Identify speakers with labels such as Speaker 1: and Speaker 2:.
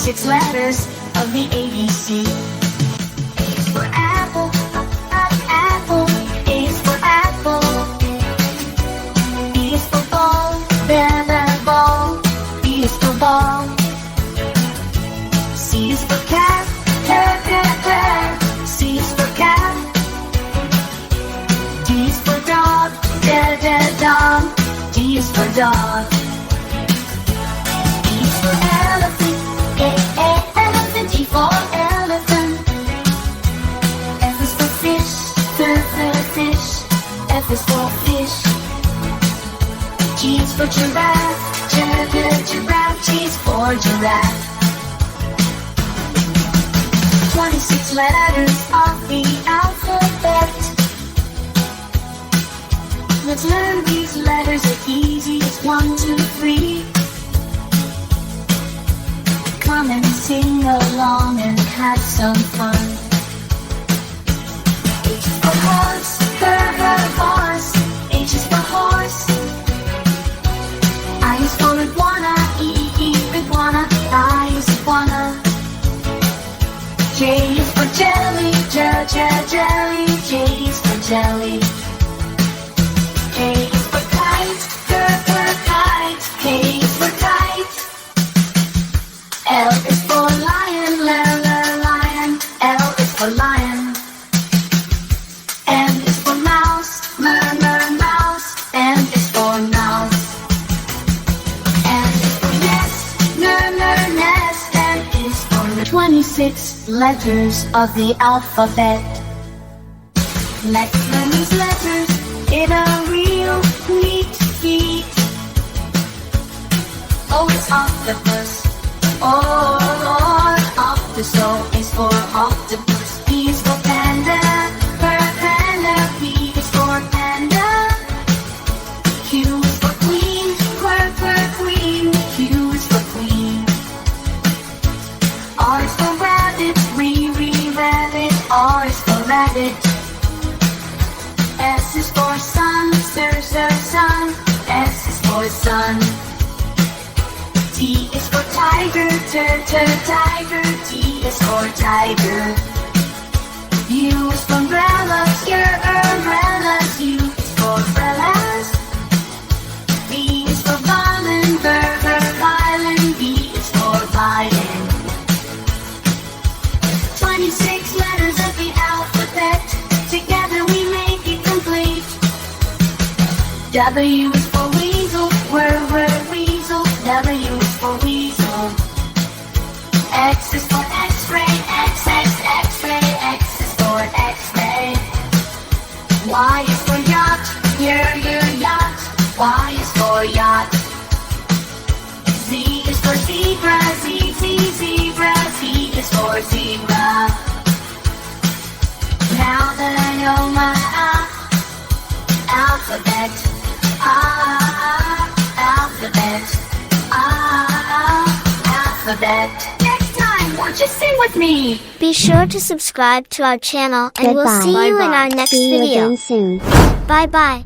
Speaker 1: 26 letters of the ABC. A is for apple, apple. A is for apple. B is for ball, ball. B is for ball. C is for cat, cat. C is for cat. D is for dog, dog. D is for dog. E is for elephant, elephant. E for elephant. F is for fish, fish. F is for fish. G is for giraffe, giraffe. G is for giraffe. 26 letters of the alphabet. Let's learn these letters as easy as 1, 2, 3. Come and sing along and have some fun. H is for horse, horse. H is for horse. I is for iguana, iguana. I is iguana. J is for jelly, jelly. J is for jelly. K is for kite, kite. K is for kite. L is for lion, lion. L is for lion. M is for mouse, mouse. M is for mouse. N is for nest, nest. N is for the 26 letters of the alphabet. Let's learn these letters in a real neat feat. O is octopus, octopus. O is for octopus. P is for panda, panda. P is for panda. Q is for queen, queen. Q is for queen. R is for rabbit, rabbit. R is for rabbit. S is for sun, sun. S is for sun. T is for tiger, tiger. T is for tiger. U is for umbrellas, umbrellas. U is for umbrellas. V is for violin, violin. V is for violin. 26 letters of the alphabet. Together we make it complete. W is for weasel, weasel. W is for weasel. X is for X-ray, X-ray. X is for X-ray. Y is for yacht, your yacht. Y is for yacht. Z is for zebra, zebra. Z is for zebra. Now that I know my alphabet, alphabet. Next time, won't you sing with me?
Speaker 2: Be sure to subscribe to our channel and we'll
Speaker 3: Goodbye.
Speaker 2: see you in
Speaker 3: Bye-bye.
Speaker 2: our next
Speaker 3: See you
Speaker 2: video.
Speaker 3: again soon.
Speaker 2: Bye bye.